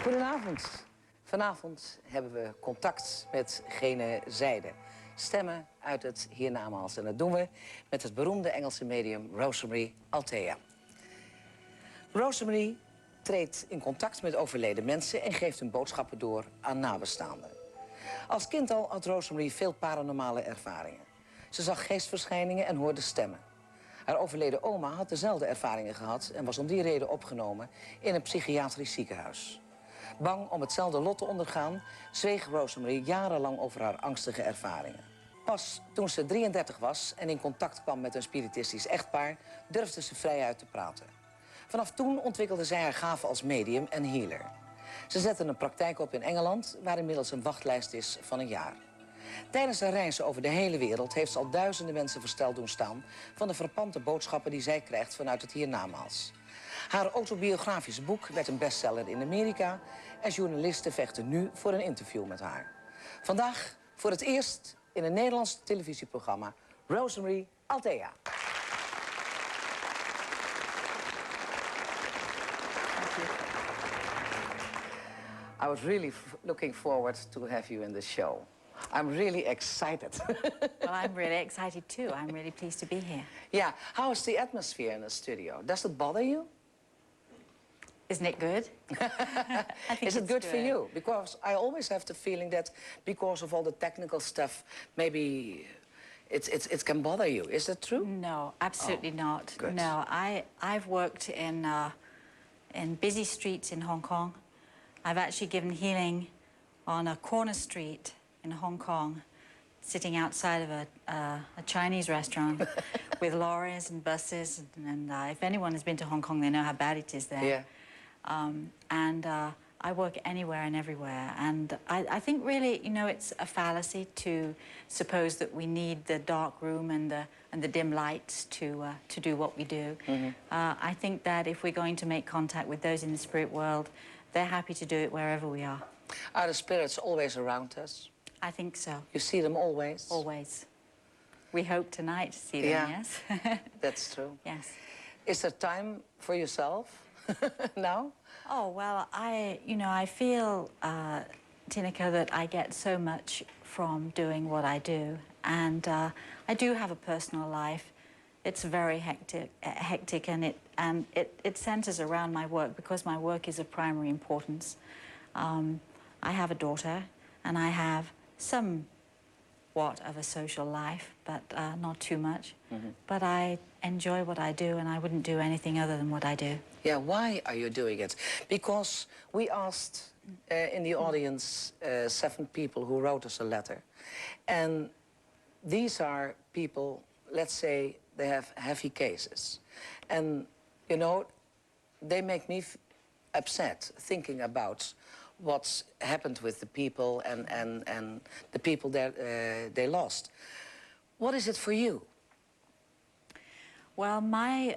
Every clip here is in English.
Goedenavond. Vanavond hebben we contact met gene zijde. Stemmen uit het hiernamaals. En dat doen we met het beroemde Engelse medium Rosemary Althea. Rosemary treedt in contact met overleden mensen en geeft hun boodschappen door aan nabestaanden. Als kind al had Rosemary veel paranormale ervaringen. Ze zag geestverschijningen en hoorde stemmen. Haar overleden oma had dezelfde ervaringen gehad en was om die reden opgenomen in een psychiatrisch ziekenhuis. Bang om hetzelfde lot te ondergaan, zweeg Rosemary jarenlang over haar angstige ervaringen. Pas toen ze 33 was en in contact kwam met een spiritistisch echtpaar, durfde ze vrijuit te praten. Vanaf toen ontwikkelde zij haar gave als medium en healer. Ze zette een praktijk op in Engeland, waar inmiddels een wachtlijst is van een jaar. Tijdens haar reizen over de hele wereld heeft ze al duizenden mensen versteld doen staan van de frappante boodschappen die zij krijgt vanuit het hiernamaals. Haar autobiografisch boek werd een bestseller in Amerika en journalisten vechten nu voor een interview met haar. Vandaag voor het eerst in een Nederlands televisieprogramma Rosemary Althea. I was really looking forward to have you in the show. I'm really excited. Well, I'm really excited too. I'm really pleased to be here. Yeah, how is the atmosphere in the studio? Does it bother you? Isn't it good? I think is it it's good for you? Because I always have the feeling that because of all the technical stuff, maybe it can bother you. Is that true? No, absolutely not. Good. No, I've worked in busy streets in Hong Kong. I've actually given healing on a corner street in Hong Kong, sitting outside of a Chinese restaurant with lorries and buses. And if anyone has been to Hong Kong, they know how bad it is there. Yeah. I work anywhere and everywhere. And I think really, you know, it's a fallacy to suppose that we need the dark room and the dim lights to do what we do. Mm-hmm. I think that if we're going to make contact with those in the spirit world, they're happy to do it wherever we are. Are the spirits always around us? I think so. You see them always? Always. We hope tonight to see them, Yeah. yes? That's true. Yes. Is there time for yourself now? Oh, well, I feel, Tineke, that I get so much from doing what I do. And I do have a personal life. It's very hectic and it centers around my work because my work is of primary importance. I have a daughter and I have somewhat of a social life, but not too much. Mm-hmm. But I enjoy what I do and I wouldn't do anything other than what I do. Yeah, why are you doing it? Because we asked in the audience 7 people who wrote us a letter. And these are people, let's say, they have heavy cases. And, you know, they make me upset thinking about what's happened with the people and the people that they lost. What is it for you? Well, my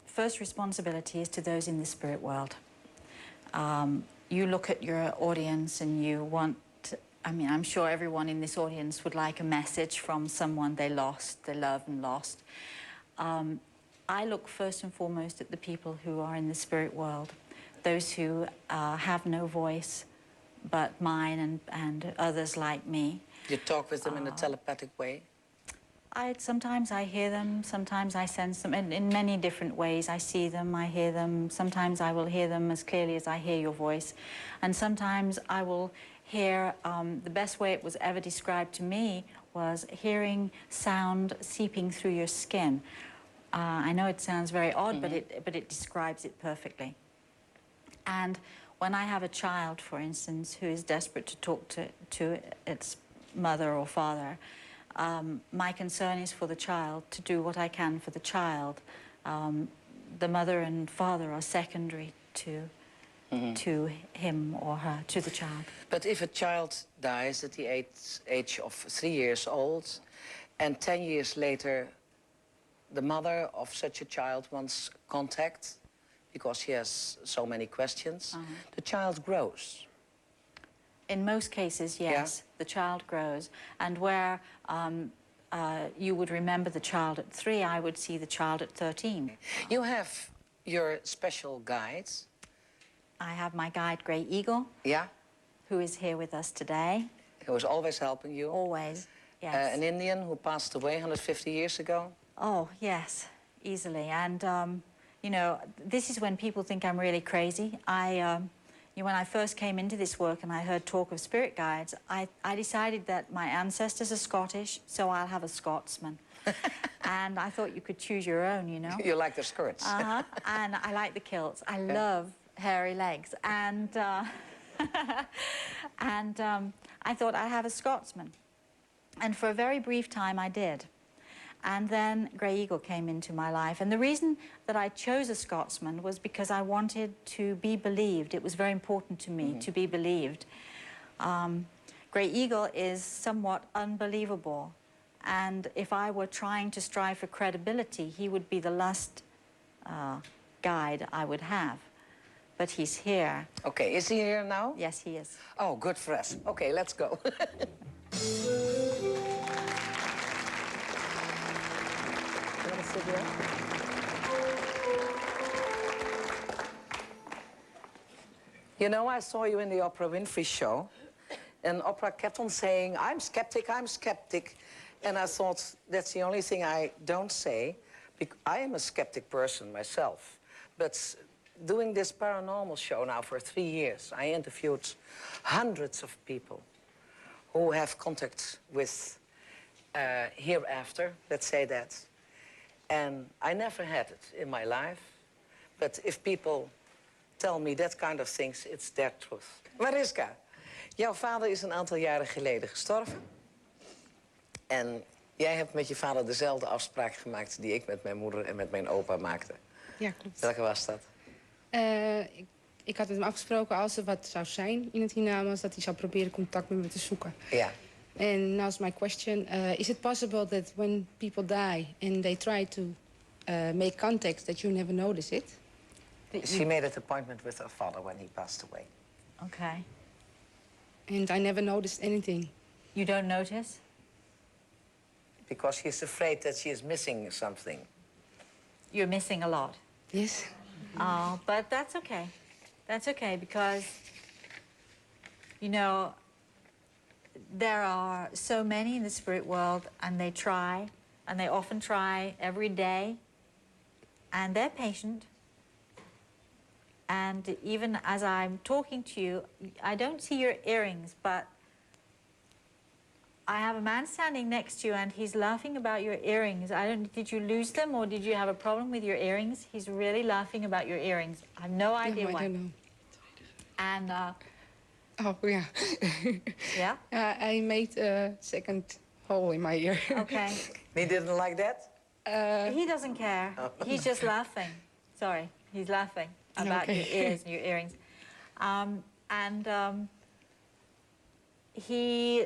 first responsibility is to those in the spirit world. You look at your audience and you want, I mean, I'm sure everyone in this audience would like a message from someone they lost, they loved and lost. I look first and foremost at the people who are in the spirit world, those who have no voice but mine and others like me. You talk with them in a telepathic way? Sometimes I hear them, sometimes I sense them, in many different ways. I see them, I hear them. Sometimes I will hear them as clearly as I hear your voice. And sometimes I will hear, the best way it was ever described to me was hearing sound seeping through your skin. I know it sounds very odd, mm-hmm. but it describes it perfectly. And when I have a child, for instance, who is desperate to talk to its mother or father, my concern is for the child, to do what I can for the child. The mother and father are secondary to him or her, to the child. But if a child dies at the age of 3 years old, and 10 years later, the mother of such a child wants contact, because she has so many questions, the child grows. In most cases, yes, the child grows. And where you would remember the child at 3, I would see the child at 13. You have your special guides. I have my guide, Grey Eagle. Yeah? Who is here with us today. Who was always helping you? Always, yes. An Indian who passed away 150 years ago? Oh, yes, easily. And, you know, this is when people think I'm really crazy. When I first came into this work and I heard talk of spirit guides, I decided that my ancestors are Scottish, so I'll have a Scotsman. And I thought you could choose your own, you know. You like the skirts. And I like the kilts. I love hairy legs. And, I thought I'd have a Scotsman. And for a very brief time, I did. And then Grey Eagle came into my life. And the reason that I chose a Scotsman was because I wanted to be believed. It was very important to me to be believed. Grey Eagle is somewhat unbelievable. And if I were trying to strive for credibility, he would be the last guide I would have. But he's here. Okay, is he here now? Yes, he is. Oh, good for us. Okay, let's go. You know, I saw you in the Oprah Winfrey show, and Oprah kept on saying, I'm skeptic, I'm skeptic. And I thought, that's the only thing I don't say. I am a skeptic person myself. But doing this paranormal show now for 3 years, I interviewed hundreds of people who have contact with hereafter, let's say that. And I never had it in my life. But if people tell me that kind of things, it's their truth. Mariska, jouw vader is een aantal jaren geleden gestorven. En jij hebt met je vader dezelfde afspraak gemaakt die ik met mijn moeder en met mijn opa maakte. Ja, klopt. Welke was dat? Ik had met hem afgesproken als er wat zou zijn in het hiernamaals, dat hij zou proberen contact met me te zoeken. Ja. And now's my question. Is it possible that when people die and they try to make contact, that you never notice it? She made an appointment with her father when he passed away. Okay. And I never noticed anything. You don't notice? Because she's afraid that she is missing something. You're missing a lot. Yes. Oh, but that's okay. That's okay, because, you know, there are so many in the spirit world, and they try, and they often try every day, and they're patient. And even as I'm talking to you, I don't see your earrings, but I have a man standing next to you, and he's laughing about your earrings. Did you lose them, or did you have a problem with your earrings? He's really laughing about your earrings. I have no idea why. I don't know. And, oh, yeah. yeah? I made a second hole in my ear. Okay. He didn't like that? He doesn't care. He's just laughing. Sorry, he's laughing about your ears and your earrings. He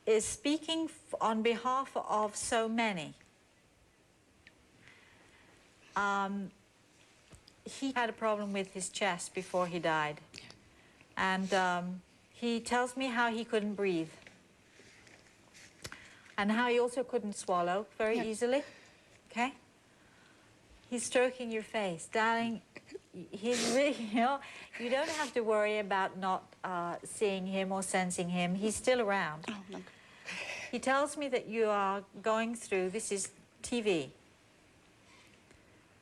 is speaking on behalf of so many. He had a problem with his chest before he died. And he tells me how he couldn't breathe. And how he also couldn't swallow very easily. Okay? He's stroking your face. Darling, he's really, you know, you don't have to worry about not seeing him or sensing him. He's still around. Oh, no. He tells me that you are going through, this is TV.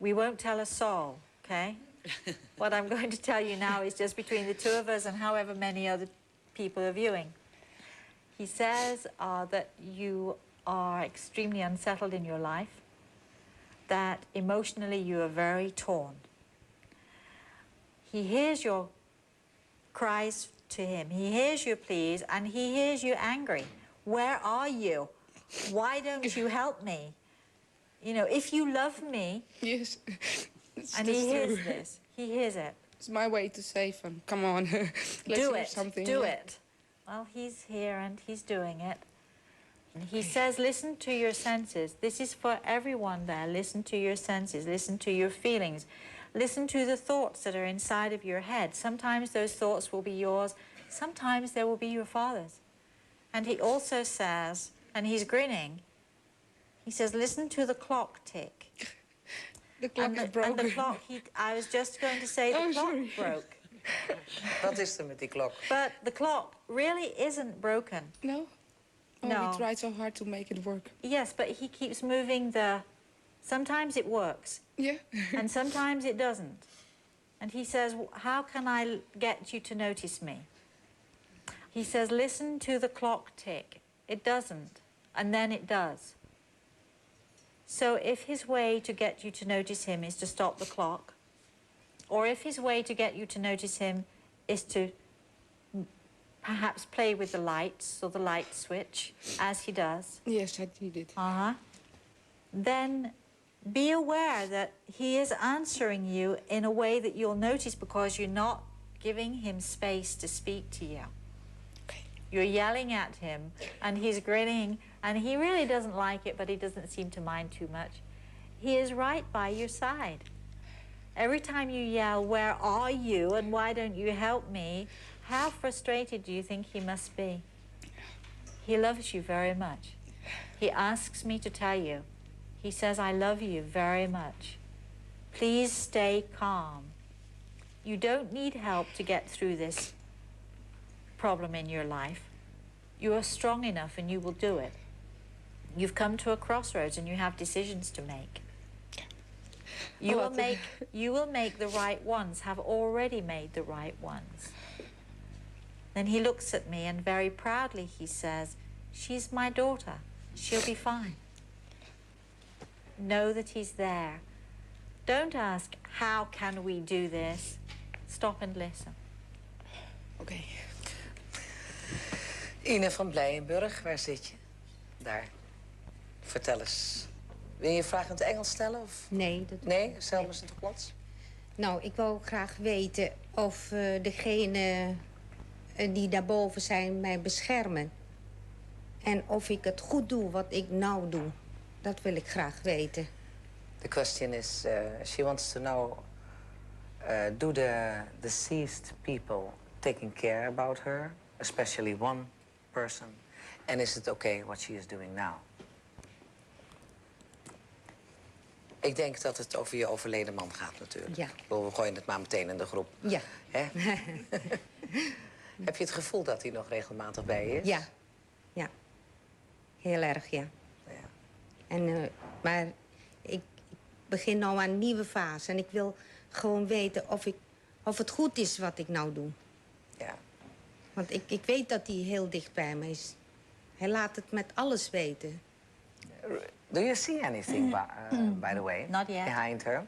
We won't tell a soul, okay? What I'm going to tell you now is just between the two of us and however many other people are viewing. He says that you are extremely unsettled in your life, that emotionally you are very torn. He hears your cries to him. He hears your pleas, and he hears you angry. Where are you? Why don't you help me? You know, if you love me... Yes. And he hears this. He hears it. It's my way to say, come on, let's do do it. something. Do it. Well, he's here and he's doing it. And he says, listen to your senses. This is for everyone there. Listen to your senses. Listen to your feelings. Listen to the thoughts that are inside of your head. Sometimes those thoughts will be yours. Sometimes they will be your father's. And he also says, and he's grinning, he says, listen to the clock tick. The clock is broken. And the clock, I was just going to say the clock broke. Wat is er met die klok? But the clock really isn't broken. No? Oh, No. we tried so hard to make it work. Yes, but he keeps moving sometimes it works. Yeah. And sometimes it doesn't. And he says, how can I get you to notice me? He says, listen to the clock tick. It doesn't, and then it does. So if his way to get you to notice him is to stop the clock, or if his way to get you to notice him is to perhaps play with the lights or the light switch, as he does, Yes, he did. then be aware that he is answering you in a way that you'll notice because you're not giving him space to speak to you. Okay. You're yelling at him, and he's grinning, and he really doesn't like it, but he doesn't seem to mind too much. He is right by your side. Every time you yell, where are you, and why don't you help me, how frustrated do you think he must be? He loves you very much. He asks me to tell you. He says, I love you very much. Please stay calm. You don't need help to get through this problem in your life. You are strong enough and you will do it. You've come to a crossroads and you have decisions to make. You will make the right ones, have already made the right ones. Then he looks at me and very proudly he says, she's my daughter. She'll be fine. Know that he's there. Don't ask, how can we do this? Stop and listen. Okay. Ine van Blijenburg, waar zit je? Daar. Vertel eens. Wil je je vraag in het Engels stellen? Of? Nee. Nee? Stel me eens in het Plots. Nou, ik wou graag weten of degene die daarboven zijn mij beschermen. En of ik het goed doe wat ik nou doe. Dat wil ik graag weten. The question is, she wants to know, do the deceased people taking care about her, especially one person, and is it okay what she is doing now? Ik denk dat het over je overleden man gaat natuurlijk. Ja. We gooien het maar meteen in de groep. Ja. Hè? Heb je het gevoel dat hij nog regelmatig bij je is? Ja. Ja. Heel erg, ja. Ja. En, maar ik begin nou aan een nieuwe fase. En ik wil gewoon weten of het goed is wat ik nou doe. Ja. Want ik weet dat hij heel dicht bij me is. Hij laat het met alles weten. Do you see anything, by the way, Not yet. behind her?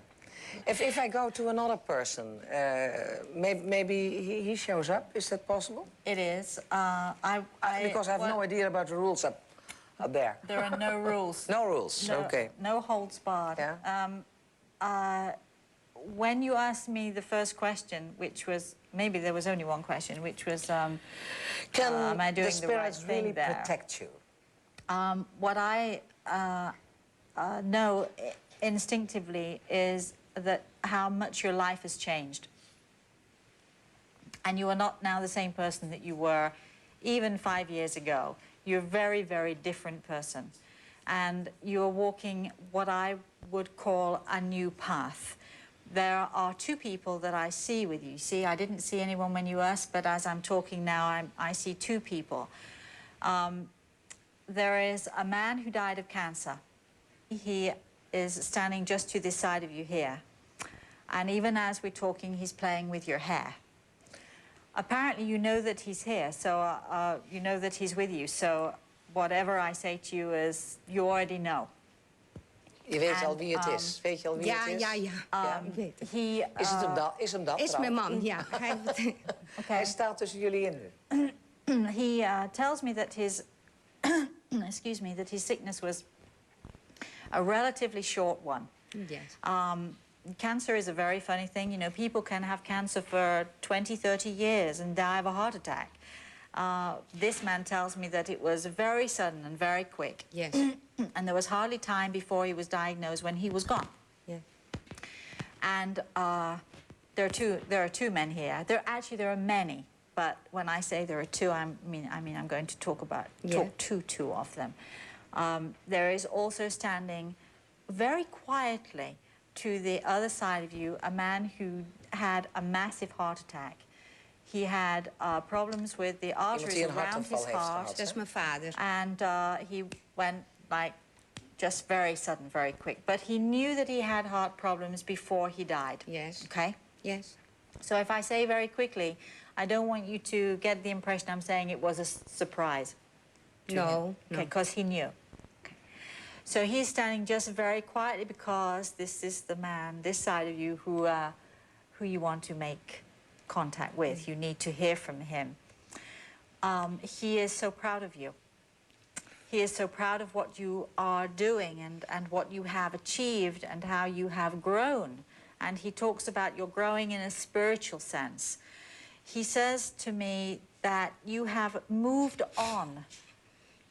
If I go to another person, maybe he shows up. Is that possible? It is. Because I have no idea about the rules up there. There are no rules. No rules. Okay. No holds barred. Yeah. When you asked me the first question, which was, maybe there was only one question, which was, am I doing the the right spirits thing really there? protect you? What I know instinctively is that how much your life has changed. And you are not now the same person that you were even 5 years ago. You're a very, very different person. And you're walking what I would call a new path. There are two people that I see with you. See, I didn't see anyone when you asked, but as I'm talking now, I see two people. There is a man who died of cancer. He is standing just to this side of you here. And even as we're talking, he's playing with your hair. Apparently, you know that he's here, so you know that he's with you. So whatever I say to you is, you already know. Je weet al wie het is. Weet je al wie het is? Ja. Ik weet het. Is hem dat? Is mijn man, ja. Hij staat tussen jullie in nu. He tells me that his, excuse me, that his sickness was a relatively short one. Yes. Cancer is a very funny thing. You know, people can have cancer for 20, 30 years and die of a heart attack. This man tells me that it was very sudden and very quick. Yes. And there was hardly time before he was diagnosed when he was gone. Yeah. And there are two men here. There are many, but when I say there are two, I mean I'm going to talk to two of them. There is also standing very quietly, to the other side of you, a man who had a massive heart attack. He had problems with the arteries die een around his hartaanval heeft heart. gehad, Dat is mijn vader. And he went like just very sudden, very quick. But he knew that he had heart problems before he died. Yes. Okay? Yes. So if I say very quickly, I don't want you to get the impression I'm saying it was a surprise. No. Okay, because he knew. Okay. So he's standing just very quietly because this is the man, this side of you, who you want to make contact with. You need to hear from him. He is so proud of you. He is so proud of what you are doing and what you have achieved and how you have grown. And he talks about your growing in a spiritual sense. He says to me that you have moved on.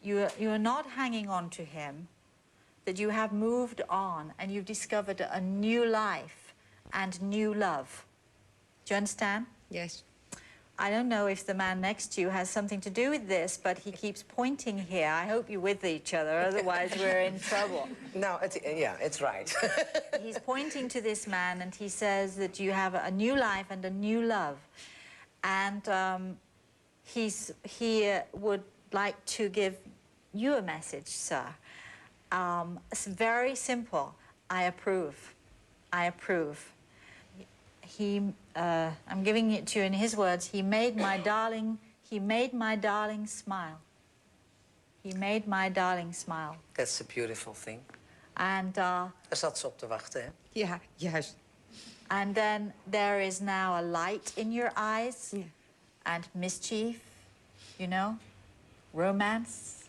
You are not hanging on to him, that you have moved on and you've discovered a new life and new love. Do you understand? Yes. I don't know if the man next to you has something to do with this, but he keeps pointing here. I hope you're with each other, otherwise we're in trouble. Nou, yeah, it's right. He's pointing to this man and he says that you have a new life and a new love. And he would like to give you a message, sir. It's very simple. I approve. I approve. I'm giving it to you in his words. He made my darling smile. He made my darling smile. That's a beautiful thing. And Daar zat ze op te wachten, hè? Ja, juist. and then there is now a light in your eyes, Yeah. and mischief, you know, romance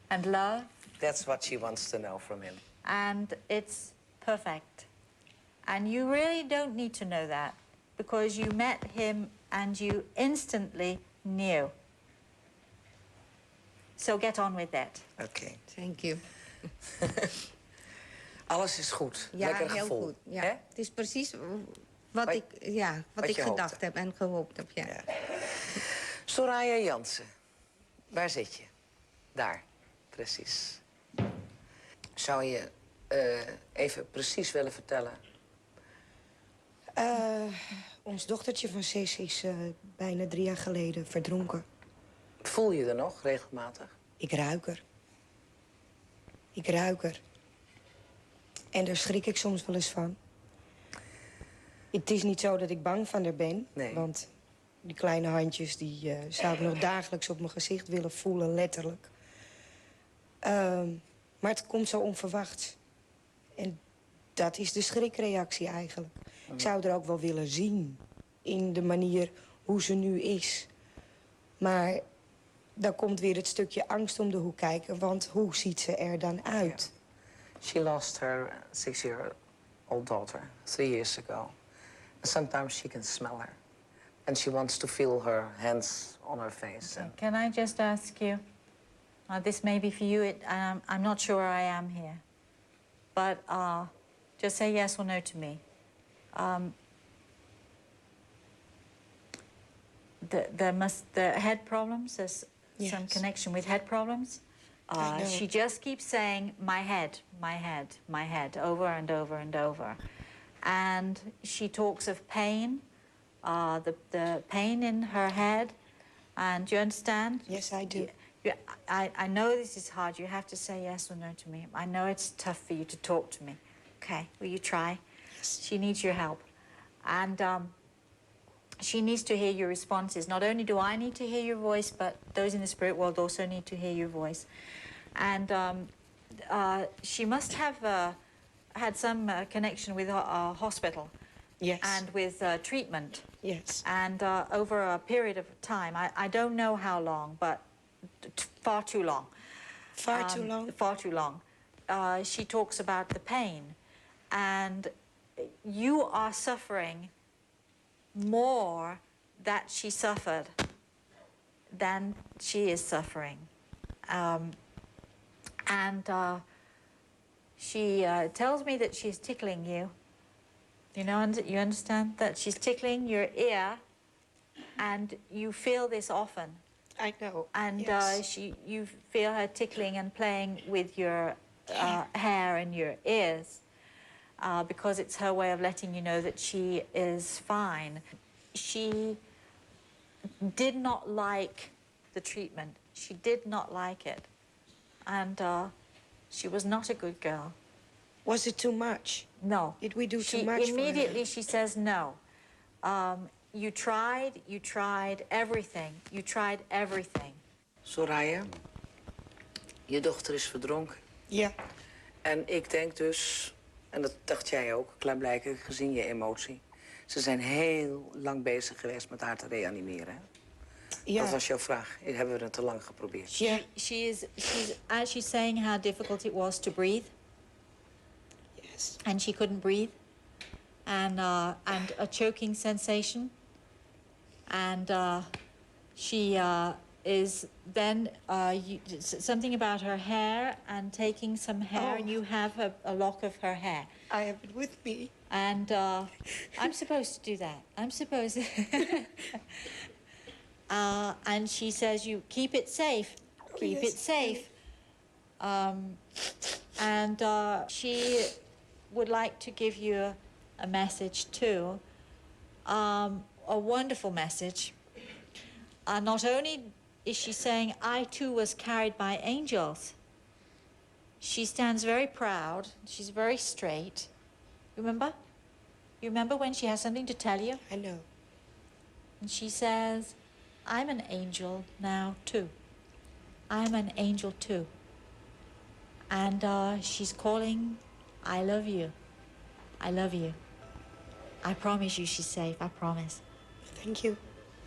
and love, That's what she wants to know from him. and it's perfect. And you really don't need to know that because you met him and you instantly knew. So get on with that. Oké. Thank you. Alles is goed. Ja, Lekker heel gevoel. goed. Ja. Hè? Het is precies wat Wat- ik wat je gedacht hoopte. heb en gehoopt heb. Ja. Ja. Soraya Jansen, waar zit je? Daar, precies. Zou je even precies willen vertellen? Ons dochtertje van 6 is bijna 3 jaar geleden verdronken. Voel je er nog regelmatig? Ik ruik er. Ik ruik er. En daar schrik ik soms wel eens van. Het is niet zo dat ik bang van haar ben. Nee. Want die kleine handjes die, zou ik nog dagelijks op mijn gezicht willen voelen, letterlijk. Maar het komt zo onverwachts. En dat is de schrikreactie eigenlijk. Ik zou er ook wel willen zien in de manier hoe ze nu is. Maar dan komt weer het stukje angst om de hoek kijken. Want hoe ziet ze er dan uit? She lost her 6-year-old daughter 3 years ago. And sometimes she can smell her. And she wants to feel her hands on her face. And Can I just ask you, this may be for you, I'm not sure where I am here, but just say yes or no to me. The head problems, there's some Yes. connection with head problems. I know. She just keeps saying, my head, my head, my head, over and over and over. And she talks of pain, the pain in her head. And do you understand? Yes, I do. I know this is hard. You have to say yes or no to me. I know it's tough for you to talk to me. Okay, will you try? Yes. She needs your help. And she needs to hear your responses. Not only do I need to hear your voice, but those in the spirit world also need to hear your voice. And she must have had some connection with a hospital. Yes. And with treatment. Yes. And over a period of time, I don't know how long, but far too long. Far too long? Far too long. She talks about the pain. And you are suffering more that she suffered than she is suffering. She tells me that she's tickling you. You know, you understand? That she's tickling your ear, and you feel this often. I know. And yes. you feel her tickling and playing with your hair and your ears. because it's her way of letting you know that she is fine. She did not like the treatment. She did not like it. And she was not a good girl. Was it too much? No. Did we do too much for her? Immediately she says no. You tried everything. You tried everything. Soraya, je dochter is verdronken. Ja. En ik denk dus, en dat dacht jij ook, klaarblijkelijk gezien je emotie. Ze zijn heel lang bezig geweest met haar te reanimeren. Hè? Ja. Dat was jouw vraag. Hebben we het te lang geprobeerd? Ja. As she's saying how difficult it was to breathe. Yes. And she couldn't breathe. And a choking sensation. And she is then something about her hair and taking some hair, and you have a lock of her hair. I have it with me. And I'm supposed to do that. I'm supposed to. And she says, you keep it safe. Keep it safe. And she would like to give you a message too. A wonderful message. Not only is she saying, I too was carried by angels. She stands very proud. She's very straight. Remember? You remember when she has something to tell you? I know. And she says, I'm an angel now too. I'm an angel too. And she's calling, I love you. I love you. I promise you she's safe, I promise. Thank you.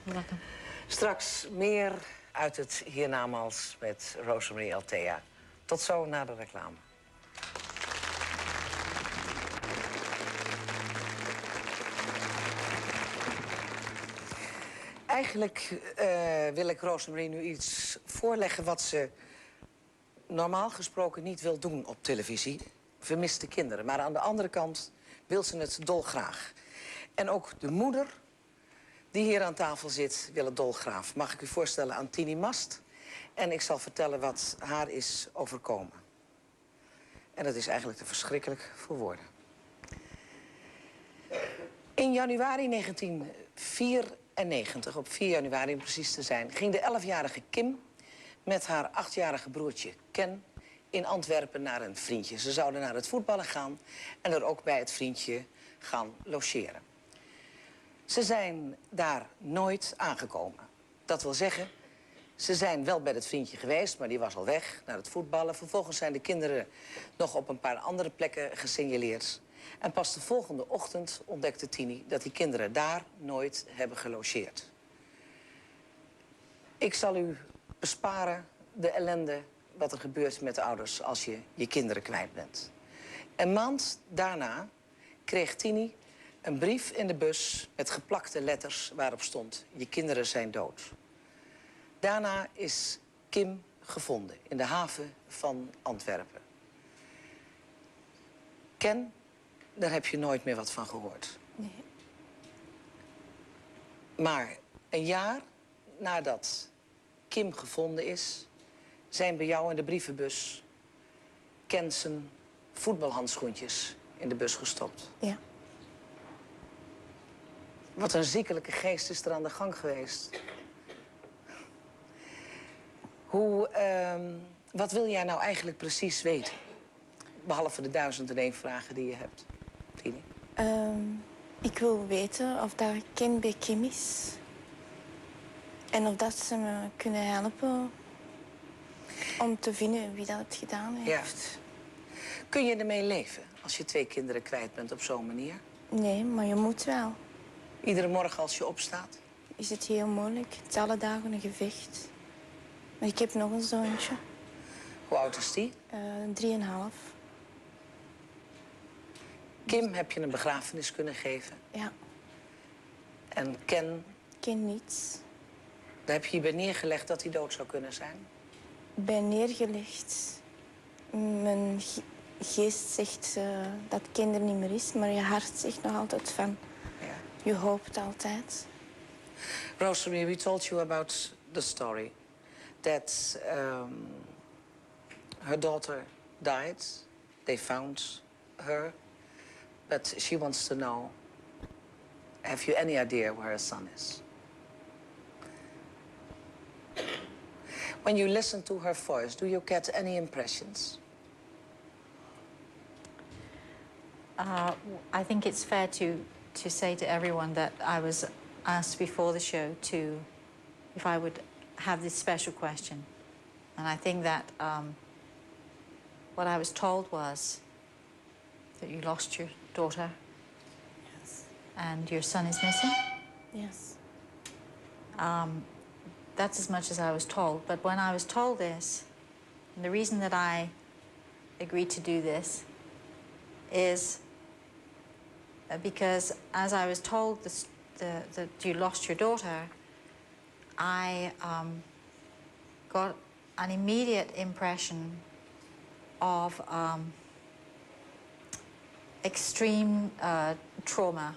You're welcome. Straks meer uit het hiernamaals met Rosemary Althea. Tot zo na de reclame. Eigenlijk wil ik Rosemary nu iets voorleggen wat ze normaal gesproken niet wil doen op televisie. Vermiste kinderen. Maar aan de andere kant wil ze het dolgraag. En ook de moeder die hier aan tafel zit wil het dolgraag. Mag ik u voorstellen aan Tini Mast. En ik zal vertellen wat haar is overkomen. En dat is eigenlijk te verschrikkelijk voor woorden. In januari 1994, op 4 januari om precies te zijn, ging de 11-jarige Kim met haar 8-jarige broertje Ken in Antwerpen naar een vriendje. Ze zouden naar het voetballen gaan en er ook bij het vriendje gaan logeren. Ze zijn daar nooit aangekomen. Dat wil zeggen, ze zijn wel bij het vriendje geweest, maar die was al weg naar het voetballen. Vervolgens zijn de kinderen nog op een paar andere plekken gesignaleerd. En pas de volgende ochtend ontdekte Tini dat die kinderen daar nooit hebben gelogeerd. Ik zal u besparen de ellende wat er gebeurt met de ouders als je je kinderen kwijt bent. Een maand daarna kreeg Tini een brief in de bus met geplakte letters waarop stond: je kinderen zijn dood. Daarna is Kim gevonden in de haven van Antwerpen. Ken, daar heb je nooit meer wat van gehoord. Nee. Maar een jaar nadat Kim gevonden is, zijn bij jou in de brievenbus Ken zijn voetbalhandschoentjes in de bus gestopt. Ja. Wat een ziekelijke geest is er aan de gang geweest. Wat wil jij nou eigenlijk precies weten? Behalve de 1001 vragen die je hebt, Tini. Ik wil weten of daar Ken bij Kim is. En of dat ze me kunnen helpen om te vinden wie dat het gedaan heeft. Ja. Kun je ermee leven als je 2 kinderen kwijt bent op zo'n manier? Nee, maar je moet wel. Iedere morgen als je opstaat? Is het heel moeilijk. Het is alle dagen een gevecht. Maar ik heb nog een zoontje. Hoe oud is die? 3,5. Kim heb je een begrafenis kunnen geven. Ja, En Ken, Ken niets. daar heb je hierbij neergelegd dat hij dood zou kunnen zijn. Ik ben neergelegd. Mijn geest zegt dat Ken er niet meer is, maar je hart zegt nog altijd van... Ja. Je hoopt altijd. Rosemary, we told you about the story. That her daughter died. They found her. But she wants to know, have you any idea where her son is? When you listen to her voice, do you get any impressions? I think it's fair to say to everyone that I was asked before the show if I would have this special question. And I think that what I was told was that you lost your daughter. Yes. And your son is missing. Yes. That's as much as I was told. But when I was told this, and the reason that I agreed to do this is because as I was told that you lost your daughter, I got an immediate impression of extreme trauma.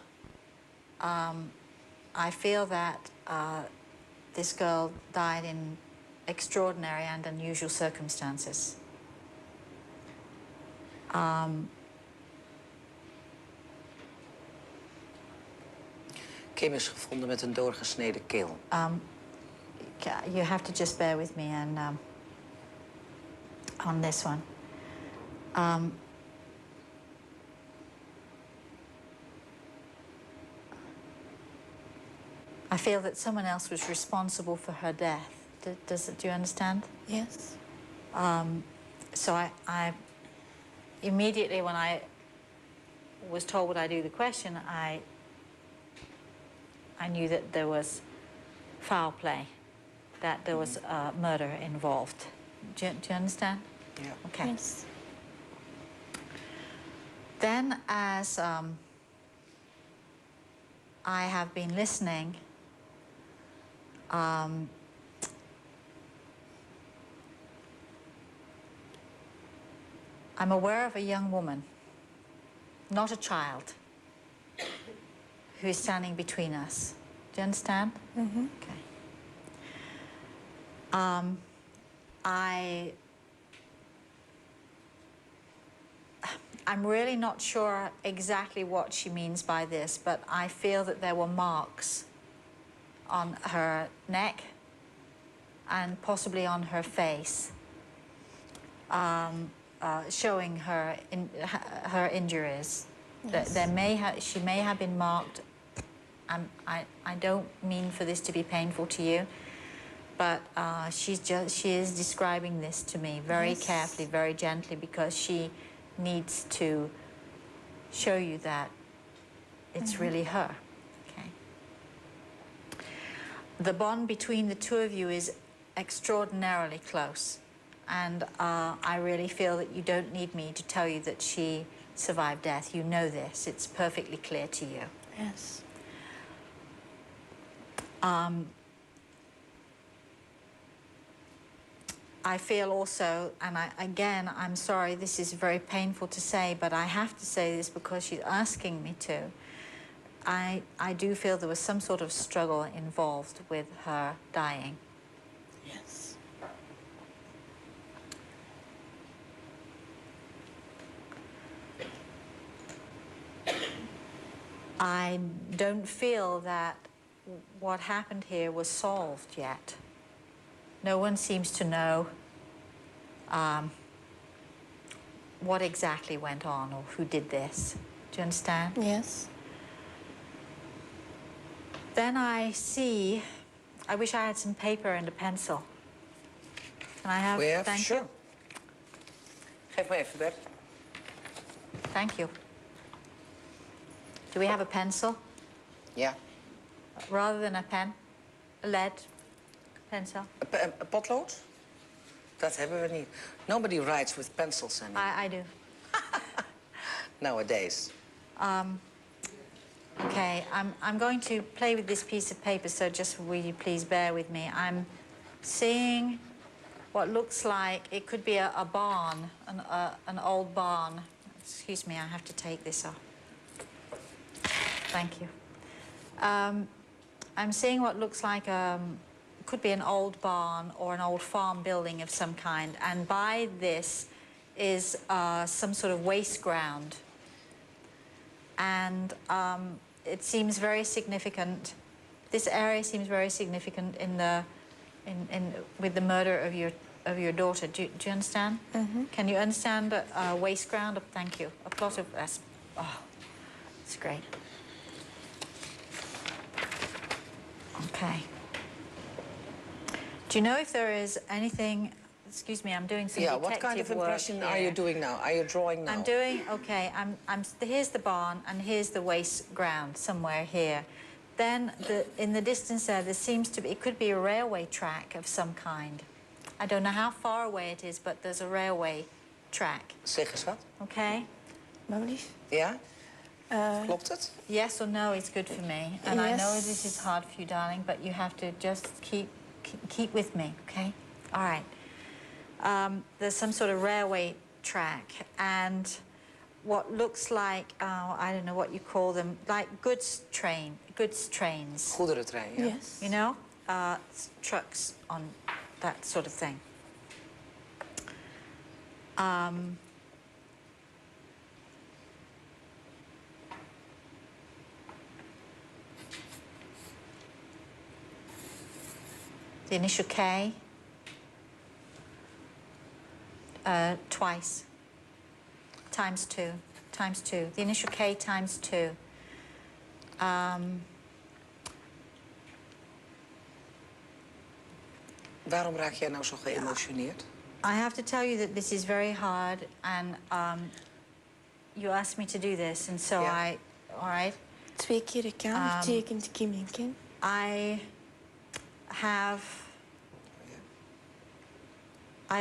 I feel that this girl died in extraordinary and unusual circumstances. Kim is gevonden met een doorgesneden keel. You have to just bear with me and on this one. I feel that someone else was responsible for her death. Do you understand? Yes. So I immediately, when I was told would I do the question, I knew that there was foul play, that there was murder involved. Do you understand? Yeah. Okay. Yes. Then, as I have been listening, I'm aware of a young woman, not a child, who is standing between us. Do you understand? Mm-hmm. Okay. I'm really not sure exactly what she means by this, but I feel that there were marks on her neck and possibly on her face, showing her injuries. Yes. She may have been marked, and I don't mean for this to be painful to you, but she is describing this to me very Yes. carefully, very gently, because she needs to show you that it's really her. Okay. The bond between the two of you is extraordinarily close, and I really feel that you don't need me to tell you that she survived death. You know this. It's perfectly clear to you. Yes. I feel also, and I'm sorry, this is very painful to say, but I have to say this because she's asking me to. I do feel there was some sort of struggle involved with her dying. Yes. I don't feel that what happened here was solved yet. No one seems to know what exactly went on or who did this. Do you understand? Yes. Then I see, I wish I had some paper and a pencil. Can I have? We have, Thank sure. you. Geef me even, Bert. Thank you. Do we have a pencil Ja. rather than a pen? A lead pencil? Een potlood? Dat hebben we niet. Nobody writes with pencils anymore. I do. Nowadays. Okay, I'm going to play with this piece of paper, so just will you please bear with me. I'm seeing what looks like, it could be a barn, an old barn. Excuse me, I have to take this off. Thank you. I'm seeing what looks like could be an old barn or an old farm building of some kind, and by this is some sort of waste ground. and it seems very significant. This area seems very significant with the murder of your daughter. Do you understand? Can you understand waste ground? Thank you. A plot of oh, it's great. Okay. Do you know if there is anything? Excuse me, I'm doing some detective work. What kind of impression are you doing now? Are you drawing now? I'm doing, okay, here's the barn and here's the waste ground somewhere here. Then in the distance there seems to be, it could be a railway track of some kind. I don't know how far away it is, but there's a railway track. Zeg eens wat. Okay? Alsjeblieft. Ja? Klopt het? Yes or no is good for me. And I know this is hard for you, darling, but you have to just keep with me, okay? All right. There's some sort of railway track and what looks like, I don't know what you call them, like goods trains. Goederentrein, ja. Yes. You know, trucks on that sort of thing. The initial K. Twice. Times two. The initial K times 2. Waarom raak jij nou zo geëmotioneerd? I have to tell you that this is very hard, and you asked me to do this, and so all right. 2 keer de kamer tekent Kim en Ken. I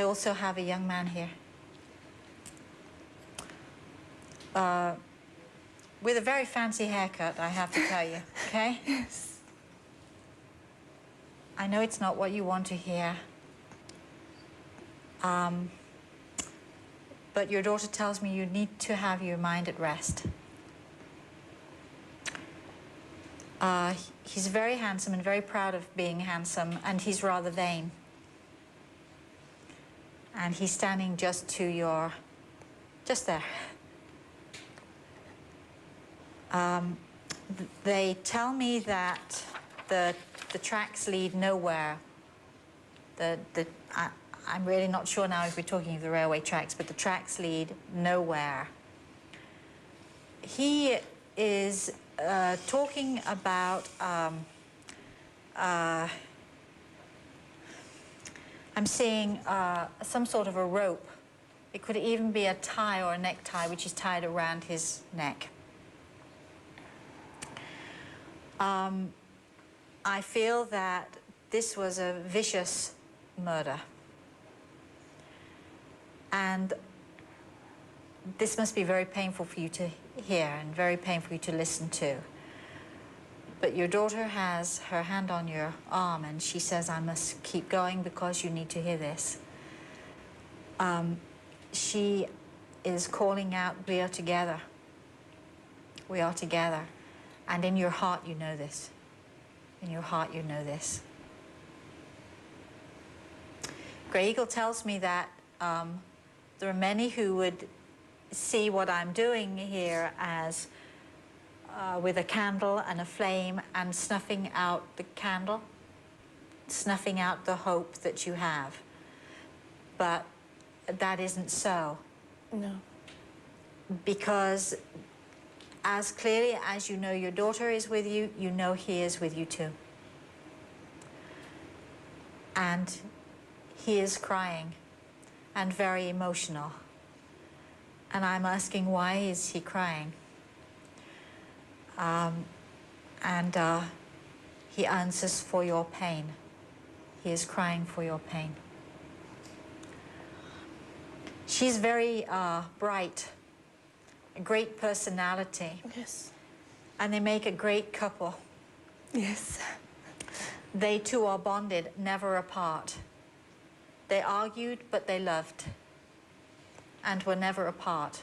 also have a young man here. With a very fancy haircut, I have to tell you, okay? Yes. I know it's not what you want to hear. But your daughter tells me you need to have your mind at rest. He's very handsome and very proud of being handsome, and he's rather vain. And he's standing just to your, just there. They tell me that the tracks lead nowhere. I'm really not sure now if we're talking of the railway tracks, but the tracks lead nowhere. He is talking about I'm seeing some sort of a rope. It could even be a tie or a necktie which is tied around his neck. I feel that this was a vicious murder. And this must be very painful for you to hear and very painful for you to listen to. But your daughter has her hand on your arm and she says, I must keep going because you need to hear this. She is calling out, we are together. We are together. And in your heart you know this. In your heart you know this. Grey Eagle tells me that there are many who would see what I'm doing here as with a candle and a flame and snuffing out the candle, snuffing out the hope that you have. But that isn't so. No. Because as clearly as you know your daughter is with you, you know he is with you too. And he is crying and very emotional. And I'm asking, why is he crying? He answers, for your pain. He is crying for your pain. She's very bright, a great personality. Yes. And they make a great couple. Yes. They two are bonded, never apart. They argued, but they loved and were never apart.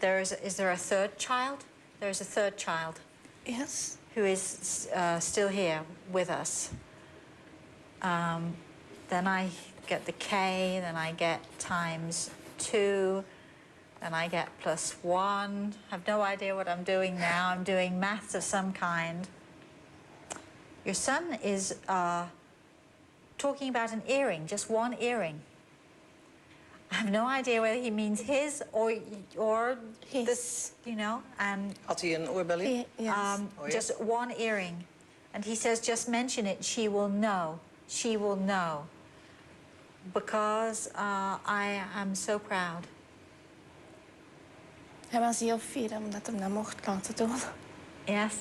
Is there a third child? There's a third child. Yes. Who is still here with us. Then I get the K, then I get times 2, and I get +1. Have no idea what I'm doing now. I'm doing maths of some kind. Your son is talking about an earring, just one earring. I have no idea whether he means his or His. this, you know, and Had hij een oorbelly? Yes. just one earring. And he says, just mention it, she will know. She will know. Because I am so proud. Hij was heel fier omdat hij dat mocht laten doen. Yes,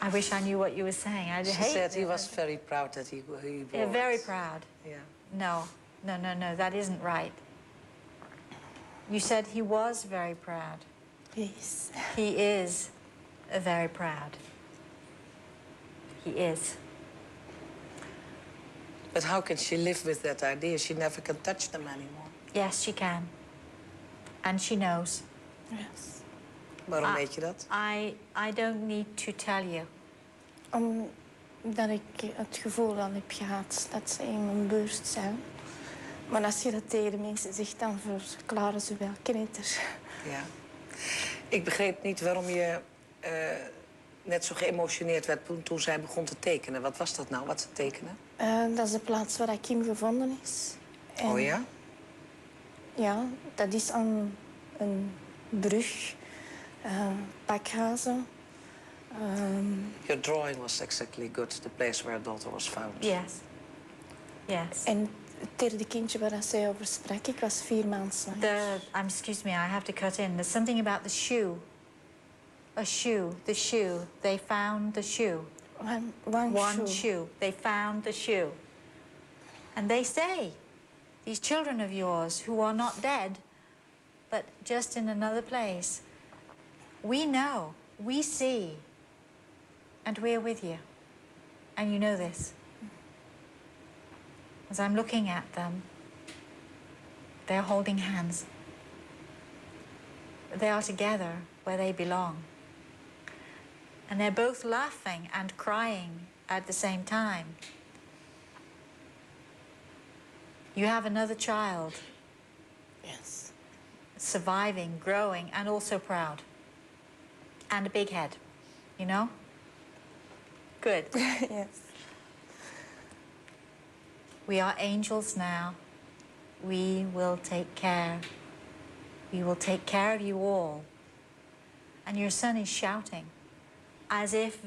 I wish I knew what you were saying. I She hate said he was very proud that he brought Yeah, very proud. Yeah. No, that isn't right. You said he was very proud. Yes. He is very proud. He is. But how can she live with that idea? She never can touch them anymore. Yes, she can. And she knows. Yes. Waarom weet je dat? I don't need to tell you. Omdat ik het gevoel al heb gehad dat ze in mijn buurt zijn. Maar als je dat tegen de mensen zegt, dan verklaren ze wel knetter. Ja. Ik begreep niet waarom je net zo geëmotioneerd werd toen zij begon te tekenen. Wat was dat nou, wat ze tekenen? Dat is de plaats waar Kim gevonden is. En, oh ja? Ja, dat is aan een brug, pakhuizen. Your drawing was exactly good, the place where her daughter was found. Yes. Yes. En het derde kindje waar zij over sprak, ik was 4 maanden zwanger. Excuse me, I have to cut in. There's something about the shoe. A shoe, the shoe. They found the shoe. One shoe. They found the shoe. And they say, these children of yours who are not dead, but just in another place, we know, we see, and we're with you. And you know this. As I'm looking at them, they're holding hands. They are together where they belong. And they're both laughing and crying at the same time. You have another child. Yes. Surviving, growing, and also proud. And a big head, you know? Good. Yes. We are angels now. We will take care. We will take care of you all. And your son is shouting, as if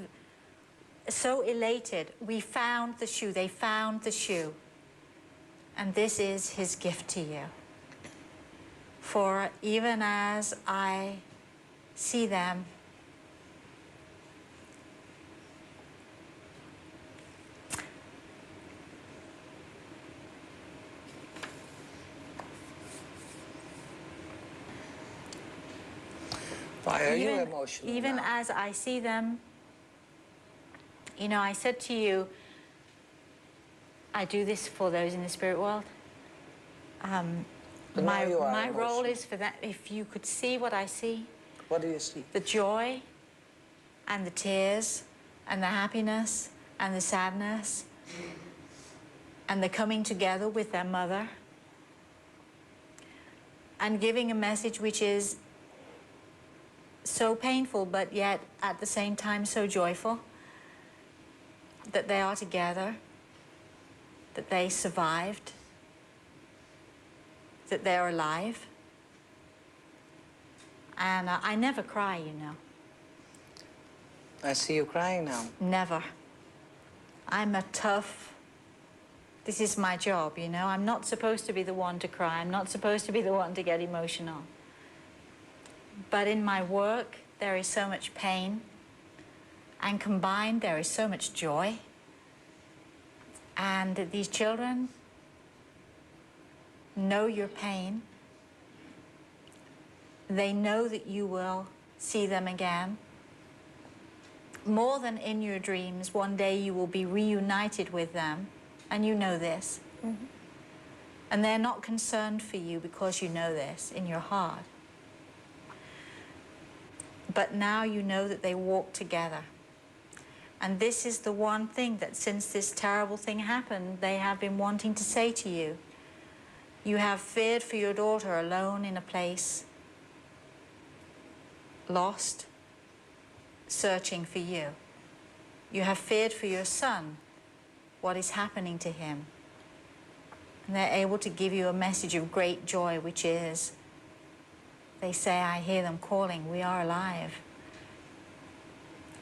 so elated. We found the shoe. They found the shoe. And this is his gift to you. For even as I see them, Why are you emotional even now? as I see them, you know, I said to you, I do this for those in the spirit world. But now you are my role emotional. is for that. If you could see what I see, What do you see? the joy and the tears and the happiness and the sadness and the coming together with their mother and giving a message which is so painful but yet at the same time so joyful, that they are together, that they survived, that they're alive. And I never cry, you know. I see you crying now. Never. I'm a tough... This is my job, you know. I'm not supposed to be the one to cry. I'm not supposed to be the one to get emotional. But in my work, there is so much pain. And combined, there is so much joy. And these children know your pain. They know that you will see them again. More than in your dreams, one day you will be reunited with them, and you know this. Mm-hmm. And they're not concerned for you because you know this in your heart. But now you know that they walk together. And this is the one thing that since this terrible thing happened, they have been wanting to say to you. You have feared for your daughter alone in a place lost, searching for you. You have feared for your son, what is happening to him. And they're able to give you a message of great joy, which is, they say, I hear them calling, we are alive.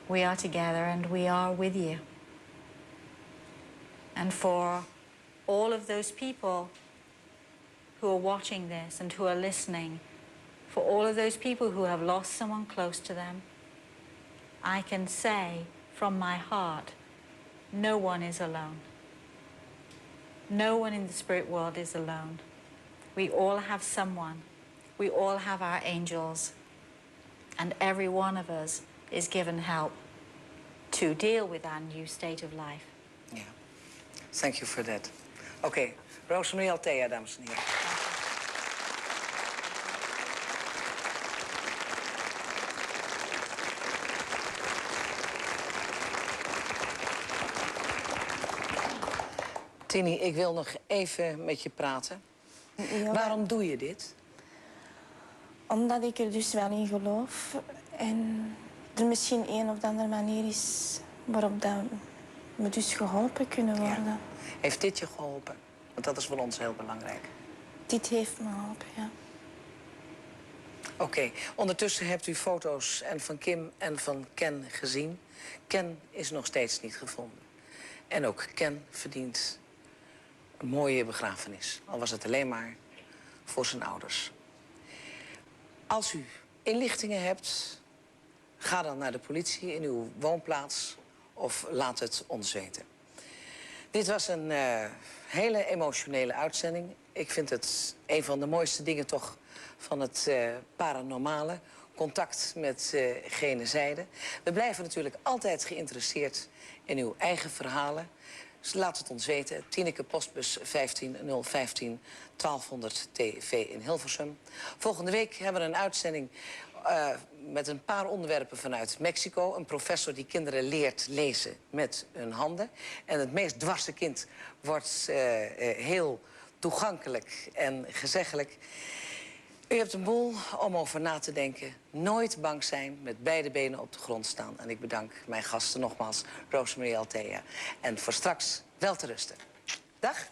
We are together and we are with you. And for all of those people who are watching this and who are listening, for all of those people who have lost someone close to them, I can say from my heart, no one is alone. No one in the spirit world is alone. We all have someone. We all have our angels. And every one of us is given help to deal with our new state of life. Yeah. Thank you for that. Oké, Rosemarie Althea, dames en heren. Tini, ik wil nog even met je praten. Ja, Waarom doe je dit? omdat ik er dus wel in geloof. En er misschien een of andere manier is waarop dat we dus geholpen kunnen worden. Ja. Heeft dit je geholpen? Want dat is voor ons heel belangrijk. Dit heeft me geholpen, ja. Oké, ondertussen hebt u foto's en van Kim en van Ken gezien. Ken is nog steeds niet gevonden. En ook Ken verdient een mooie begrafenis. Al was het alleen maar voor zijn ouders. Als u inlichtingen hebt, ga dan naar de politie in uw woonplaats of laat het ons weten. Dit was een hele emotionele uitzending. Ik vind het een van de mooiste dingen toch van het paranormale. Contact met gene zijde. We blijven natuurlijk altijd geïnteresseerd in uw eigen verhalen. Dus laat het ons weten. Tineke, postbus 15 015 1200 TV in Hilversum. Volgende week hebben we een uitzending met een paar onderwerpen vanuit Mexico. Een professor die kinderen leert lezen met hun handen. En het meest dwarse kind wordt heel toegankelijk en gezeggelijk. U hebt een boel om over na te denken. Nooit bang zijn, met beide benen op de grond staan. En ik bedank mijn gasten nogmaals, Rosemarie Althea. En voor straks wel te rusten. Dag.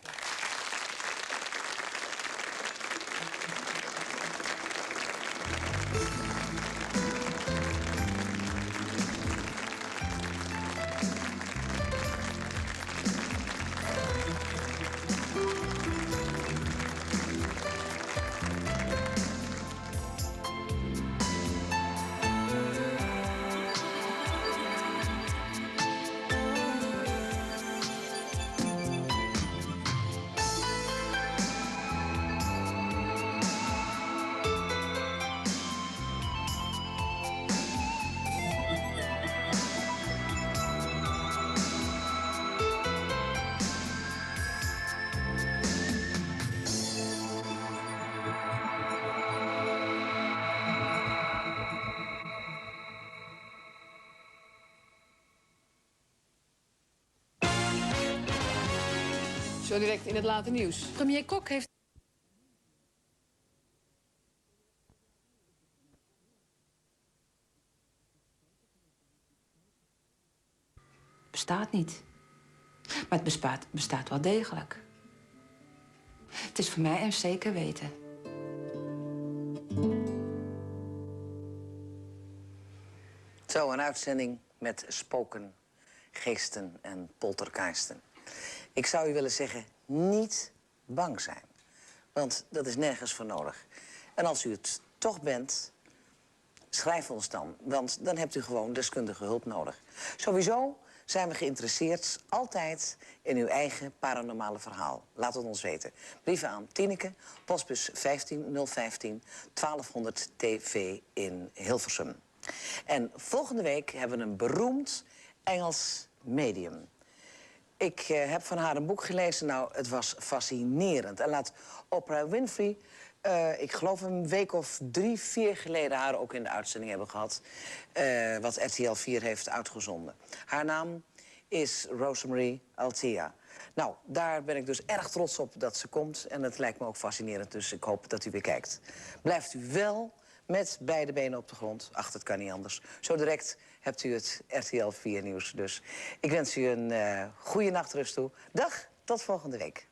Zo direct in het late nieuws. Premier Kok heeft... Bestaat niet. Maar het bestaat wel degelijk. Het is voor mij een zeker weten. Zo, een uitzending met spoken, geesten en poltergeisten. Ik zou u willen zeggen, niet bang zijn. Want dat is nergens voor nodig. En als u het toch bent, schrijf ons dan. Want dan hebt u gewoon deskundige hulp nodig. Sowieso zijn we geïnteresseerd altijd in uw eigen paranormale verhaal. Laat het ons weten. Brieven aan Tineke, postbus 15 015 1200 TV in Hilversum. En volgende week hebben we een beroemd Engels medium. Ik heb van haar een boek gelezen. Nou, het was fascinerend. En laat Oprah Winfrey, ik geloof een week of 3, 4 geleden haar ook in de uitzending hebben gehad. Wat RTL 4 heeft uitgezonden. Haar naam is Rosemarie Althea. Nou, daar ben ik dus erg trots op dat ze komt. En het lijkt me ook fascinerend, dus ik hoop dat u weer kijkt. Blijft u wel met beide benen op de grond. Ach, het kan niet anders. Zo direct hebt u het RTL 4 nieuws dus. Ik wens u een goede nachtrust toe. Dag, tot volgende week.